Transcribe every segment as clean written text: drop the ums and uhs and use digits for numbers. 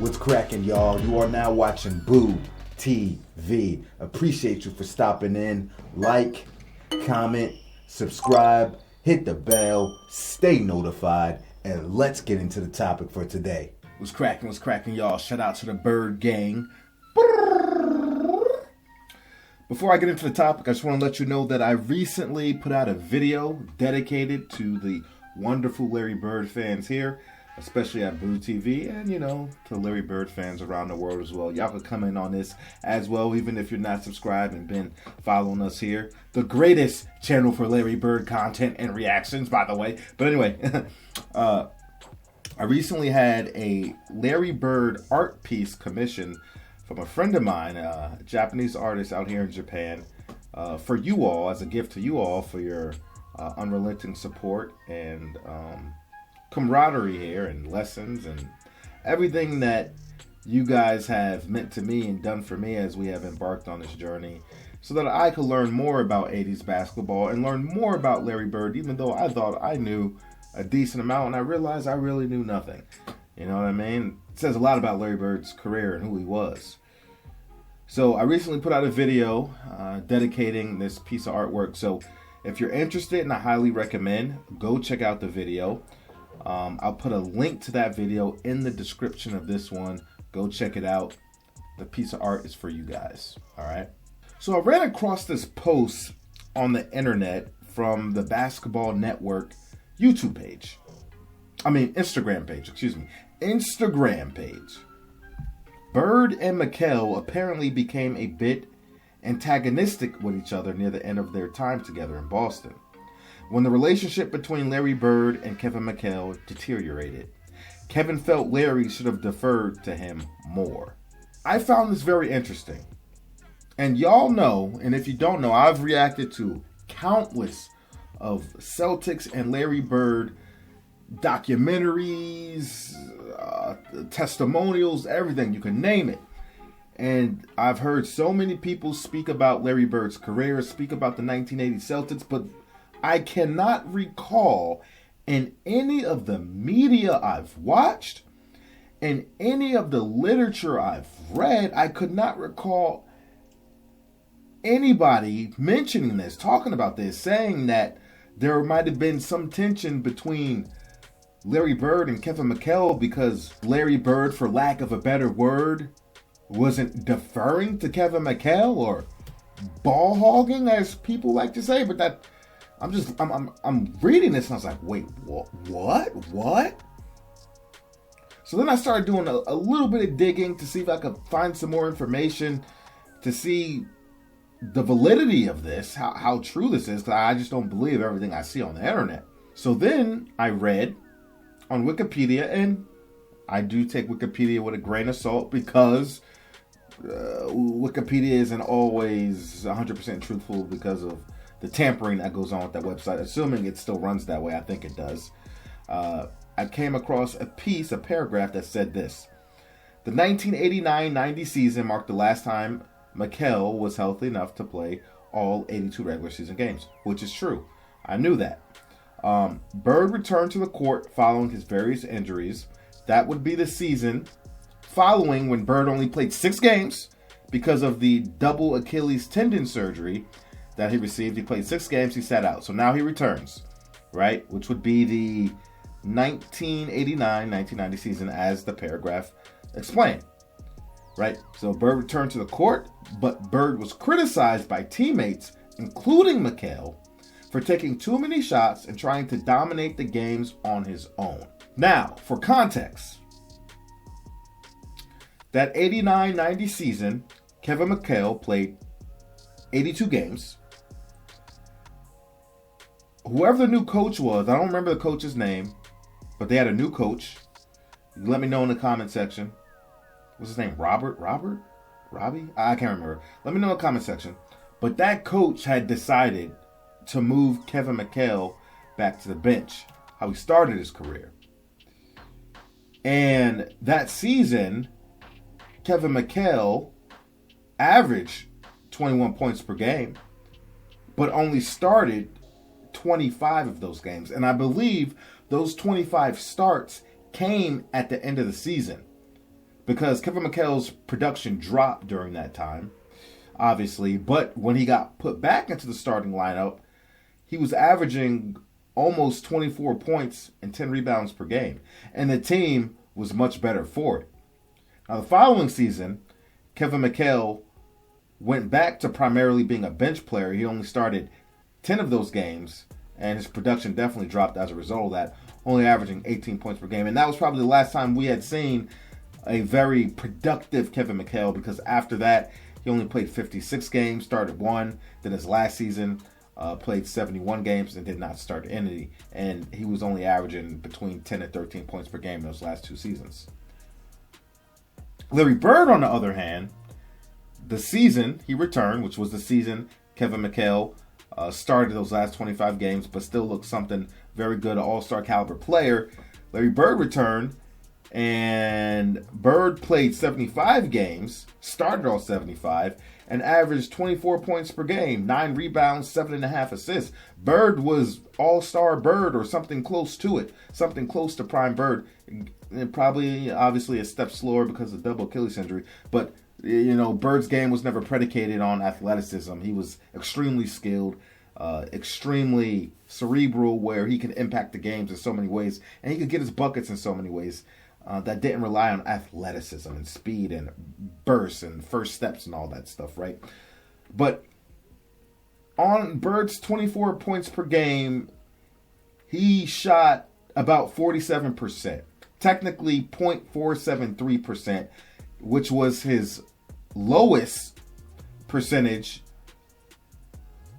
What's cracking, y'all? You are now watching Boo TV. Appreciate you for stopping in. Like, comment, subscribe, hit the bell, stay notified, and let's get into the topic for today. What's cracking, y'all? Shout out to the Bird Gang. Before I get into the topic, I just want to let you know that I recently put out a video dedicated to the wonderful Larry Bird fans here, especially at Boo TV, and, to Larry Bird fans around the world as well. Y'all can come in on this as well, even if you're not subscribed and been following us here. The greatest channel for Larry Bird content and reactions, by the way. But anyway, I recently had a Larry Bird art piece commissioned from a friend of mine, a Japanese artist out here in Japan, for you all, as a gift to you all for your unrelenting support and camaraderie here and lessons and everything that you guys have meant to me and done for me as we have embarked on this journey, so that I could learn more about 80s basketball and learn more about Larry Bird, even though I thought I knew a decent amount and I realized I really knew nothing. You know what I mean? It says a lot about Larry Bird's career and who he was. So I recently put out a video dedicating this piece of artwork. So if you're interested, and I highly recommend, go check out the video. I'll put a link to that video in the description of this one. Go check it out. The piece of art is for you guys. All right. So I ran across this post on the internet from the Basketball Network YouTube page. Instagram page, Instagram page. Bird and McHale apparently became a bit antagonistic with each other near the end of their time together in Boston, when the relationship between Larry Bird and Kevin McHale deteriorated. Kevin felt Larry should have deferred to him more. I found this very interesting. And y'all know, and if you don't know, I've reacted to countless of Celtics and Larry Bird documentaries, testimonials, everything, you can name it. And I've heard so many people speak about Larry Bird's career, speak about the 1980 Celtics, but I cannot recall in any of the media I've watched, in any of the literature I've read, I could not recall anybody mentioning this, talking about this, saying that there might have been some tension between Larry Bird and Kevin McHale because Larry Bird, for lack of a better word, wasn't deferring to Kevin McHale, or ball hogging, as people like to say. But that I'm reading this and I was like, wait, what? So then I started doing a little bit of digging to see if I could find some more information to see the validity of this, how true this is, because I just don't believe everything I see on the internet. So then I read on Wikipedia, and I do take Wikipedia with a grain of salt because Wikipedia isn't always 100% truthful because of the tampering that goes on with that website, assuming it still runs that way. I think it does. I came across a paragraph that said this: the 1989-90 season marked the last time McHale was healthy enough to play all 82 regular season games, which is true. I knew that. Bird returned to the court following his various injuries. That would be the season following when Bird only played 6 games because of the double Achilles tendon surgery that he received. He played 6 games, he sat out. So now he returns, right? Which would be the 1989-1990 season, as the paragraph explained. Right? So Bird returned to the court, but Bird was criticized by teammates, including McHale, for taking too many shots and trying to dominate the games on his own. Now, for context, that 89-90 season, Kevin McHale played 82 games. Whoever the new coach was, I don't remember the coach's name, but they had a new coach. Let me know in the comment section. What's his name? Robbie? I can't remember. Let me know in the comment section. But that coach had decided to move Kevin McHale back to the bench, how he started his career. And that season, Kevin McHale averaged 21 points per game, but only started 25 of those games. And I believe those 25 starts came at the end of the season. because Kevin McHale's production dropped during that time, obviously. But when he got put back into the starting lineup, he was averaging almost 24 points and 10 rebounds per game. And the team was much better for it. Now, the following season, Kevin McHale went back to primarily being a bench player. He only started 10 of those games, and his production definitely dropped as a result of that, only averaging 18 points per game. And that was probably the last time we had seen a very productive Kevin McHale, because after that, he only played 56 games, started one. Then his last season, played 71 games and did not start any. And he was only averaging between 10 and 13 points per game in those last 2 seasons. Larry Bird, on the other hand, the season he returned, which was the season Kevin McHale started those last 25 games, but still looked something very good, an all-star caliber player. Larry Bird returned, and Bird played 75 games, started all 75, and averaged 24 points per game, 9 rebounds, 7.5 assists. Bird was all-star Bird, or something close to it, something close to prime Bird. And probably, obviously, a step slower because of double Achilles injury, but Bird's game was never predicated on athleticism. He was extremely skilled, extremely cerebral, where he could impact the games in so many ways, and he could get his buckets in so many ways that didn't rely on athleticism and speed and bursts and first steps and all that stuff, right? But on Bird's 24 points per game, he shot about 47%, technically .473%, which was his lowest percentage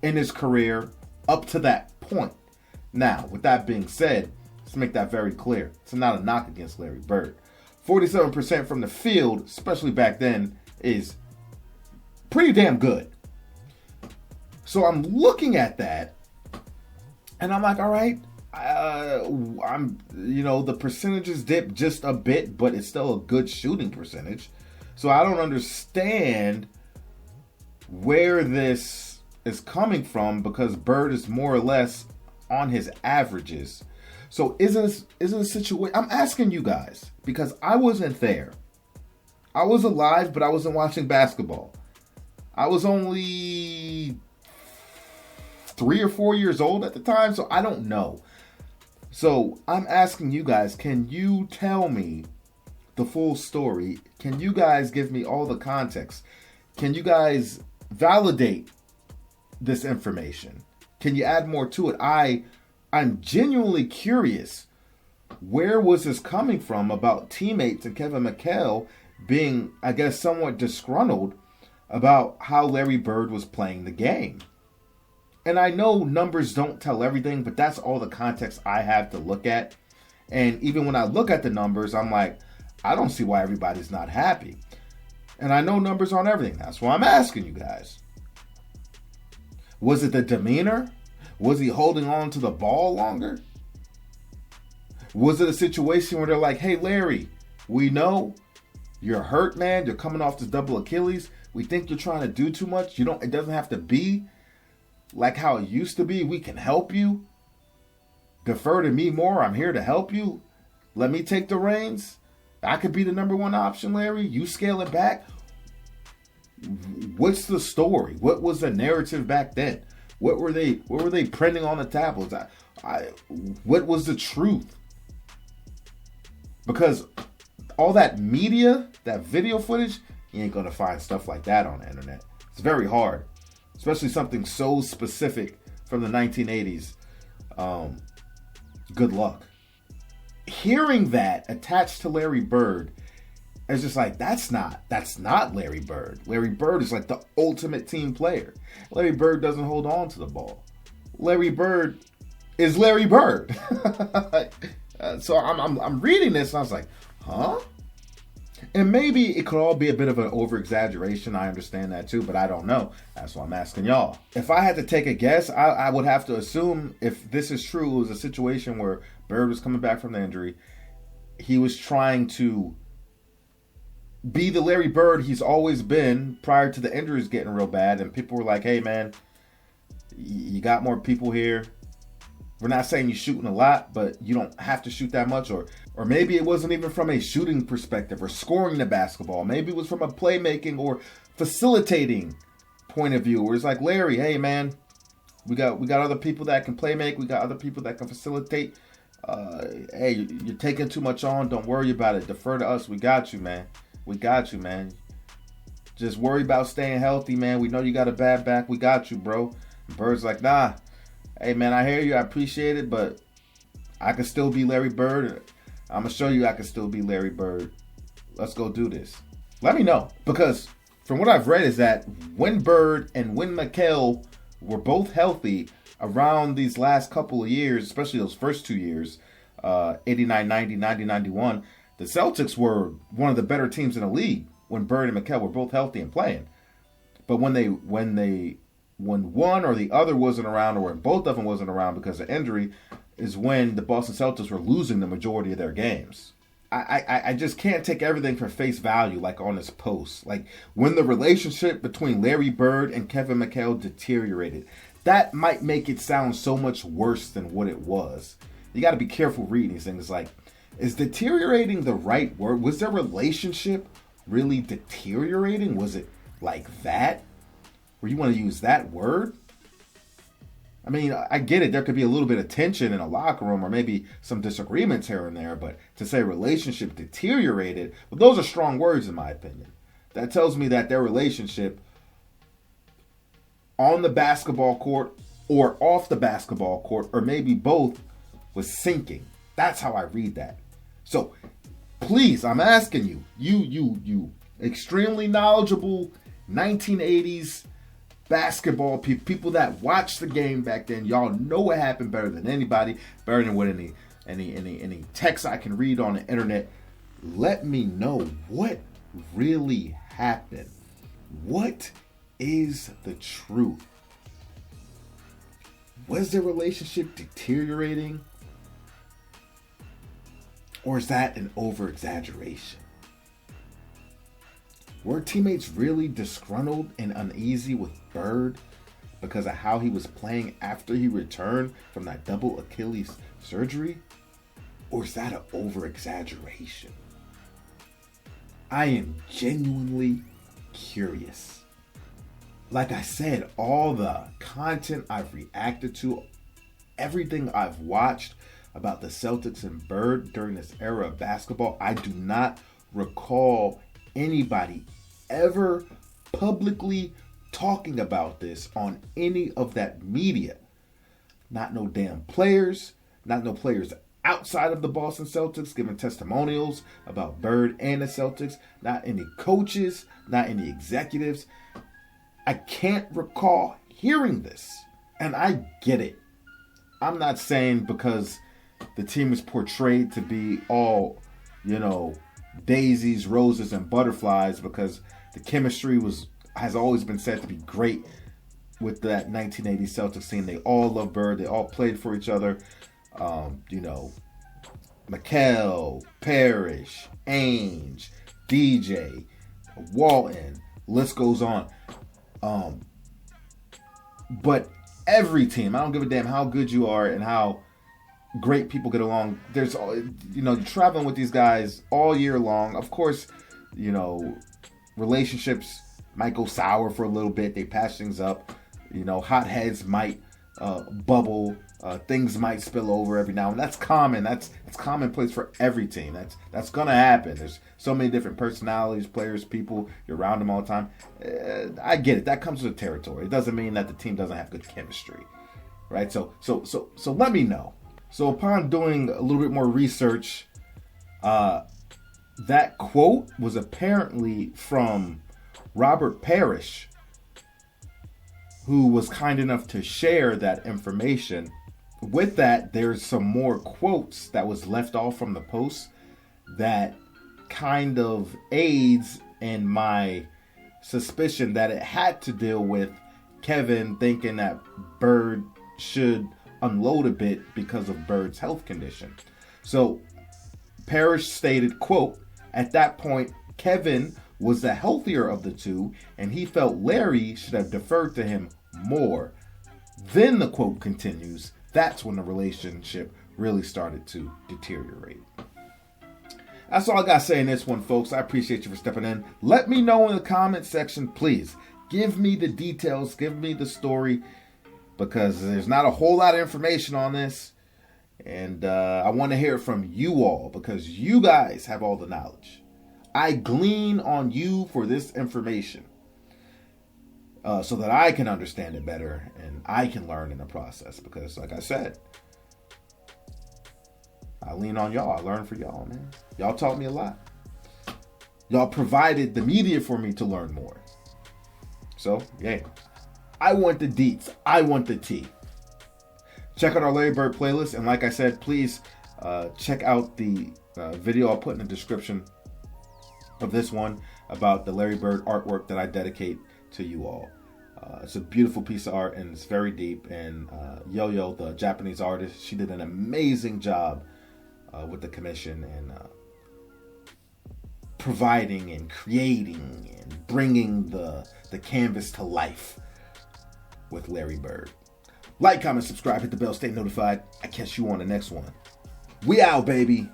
in his career up to that point. Now, with that being said, let's make that very clear. It's not a knock against Larry Bird. 47% from the field, especially back then, is pretty damn good. So I'm looking at that, and I'm like, all right, the percentages dip just a bit, but it's still a good shooting percentage. So I don't understand where this is coming from, because Bird is more or less on his averages. So is it a situation? I'm asking you guys, because I wasn't there. I was alive, but I wasn't watching basketball. I was only 3 or 4 years old at the time, so I don't know. So I'm asking you guys, can you tell me the full story? Can you guys give me all the context? Can you guys validate this information? Can you add more to it? I'm genuinely curious, where was this coming from about teammates and Kevin McHale being, I guess, somewhat disgruntled about how Larry Bird was playing the game. And I know numbers don't tell everything, but that's all the context I have to look at. And even when I look at the numbers, I'm like, I don't see why everybody's not happy. And I know numbers aren't everything. That's why I'm asking you guys. Was it the demeanor? Was he holding on to the ball longer? Was it a situation where they're like, hey, Larry, we know you're hurt, man. You're coming off this double Achilles. We think you're trying to do too much. It doesn't have to be like how it used to be. We can help you. Defer to me more. I'm here to help you. Let me take the reins. I could be the number one option, Larry. You scale it back. What's the story? What was the narrative back then? What were they printing on the tablets? What was the truth? Because all that media, that video footage, you ain't gonna find stuff like that on the internet. It's very hard, especially something so specific from the 1980s. Good luck. Hearing that attached to Larry Bird, it's just like, that's not Larry Bird. Larry Bird is like the ultimate team player. Larry Bird doesn't hold on to the ball. Larry Bird is Larry Bird. So I'm reading this and I was like, huh? And maybe it could all be a bit of an over-exaggeration. I understand that too, but I don't know. That's why I'm asking y'all. If I had to take a guess, I would have to assume, if this is true, it was a situation where Bird was coming back from the injury. He was trying to be the Larry Bird he's always been prior to the injuries getting real bad. And people were like, hey, man, you got more people here. We're not saying you're shooting a lot, but you don't have to shoot that much. Or maybe it wasn't even from a shooting perspective or scoring the basketball. Maybe it was from a playmaking or facilitating point of view. Where it's like, Larry, hey man, we got other people that can play make. We got other people that can facilitate. Hey, you're taking too much on. Don't worry about it. Defer to us. We got you, man. We got you, man. Just worry about staying healthy, man. We know you got a bad back. We got you, bro. Bird's like, nah. Hey, man, I hear you. I appreciate it, but I can still be Larry Bird. I'm going to show you I can still be Larry Bird. Let's go do this. Let me know. Because from what I've read is that when Bird and when McHale were both healthy around these last couple of years, especially those first 2 years, 89, 90, 90, 91, the Celtics were one of the better teams in the league when Bird and McHale were both healthy and playing. But when one or the other wasn't around, or when both of them wasn't around because of injury, is when the Boston Celtics were losing the majority of their games. I just can't take everything for face value, like on this post. Like, when the relationship between Larry Bird and Kevin McHale deteriorated, that might make it sound so much worse than what it was. You got to be careful reading these things. Like, is deteriorating the right word? Was their relationship really deteriorating? Was it like that? Where you want to use that word? I mean, I get it. There could be a little bit of tension in a locker room or maybe some disagreements here and there. But to say relationship deteriorated, well, those are strong words in my opinion. That tells me that their relationship on the basketball court or off the basketball court, or maybe both, was sinking. That's how I read that. So please, I'm asking you extremely knowledgeable 1980s basketball people that watched the game back then, y'all know what happened better than anybody, better than what any text I can read on the internet. Let me know what really happened. What is the truth? Was their relationship deteriorating? Or is that an over-exaggeration? Were teammates really disgruntled and uneasy with Bird because of how he was playing after he returned from that double Achilles surgery? Or is that an over-exaggeration? I am genuinely curious. Like I said, all the content I've reacted to, everything I've watched about the Celtics and Bird during this era of basketball, I do not recall anybody ever publicly talking about this on any of that media. Not no damn players, not no players outside of the Boston Celtics giving testimonials about Bird and the Celtics, not any coaches, not any executives. I can't recall hearing this. And I get it. I'm not saying because the team is portrayed to be all, daisies, roses, and butterflies, because the chemistry has always been said to be great with that 1980 Celtics team. They all love Bird. They all played for each other. McHale, Parrish, Ainge, DJ, Walton, list goes on. But every team, I don't give a damn how good you are and how great people get along. There's, you're traveling with these guys all year long. Of course, relationships might go sour for a little bit. They patch things up. Hot heads might bubble. Things might spill over every now and then. That's common. That's commonplace for every team. That's gonna happen. There's so many different personalities, players, people. You're around them all the time. I get it. That comes with the territory. It doesn't mean that the team doesn't have good chemistry, right? So let me know. So upon doing a little bit more research, that quote was apparently from Robert Parrish, who was kind enough to share that information. With that, there's some more quotes that was left off from the post that kind of aids in my suspicion that it had to deal with Kevin thinking that Bird should unload a bit because of Bird's health condition. So Parrish stated, quote, "At that point, Kevin was the healthier of the two, and he felt Larry should have deferred to him more." Then the quote continues, "That's when the relationship really started to deteriorate." That's all I got to say in this one, folks. I appreciate you for stepping in. Let me know in the comment section, please. Give me the details. Give me the story. Because there's not a whole lot of information on this. And I want to hear it from you all. Because you guys have all the knowledge. I glean on you for this information. So that I can understand it better. And I can learn in the process. Because like I said, I lean on y'all. I learn for y'all, man. Y'all taught me a lot. Y'all provided the media for me to learn more. So, yeah. I want the deets. I want the tea. Check out our Larry Bird playlist. And like I said, please check out the video I'll put in the description of this one about the Larry Bird artwork that I dedicate to you all. It's a beautiful piece of art and it's very deep. And Yo-Yo, the Japanese artist, she did an amazing job with the commission and providing and creating and bringing the canvas to life with Larry Bird. Like, comment, subscribe, hit the bell, stay notified. I catch you on the next one. We out, baby.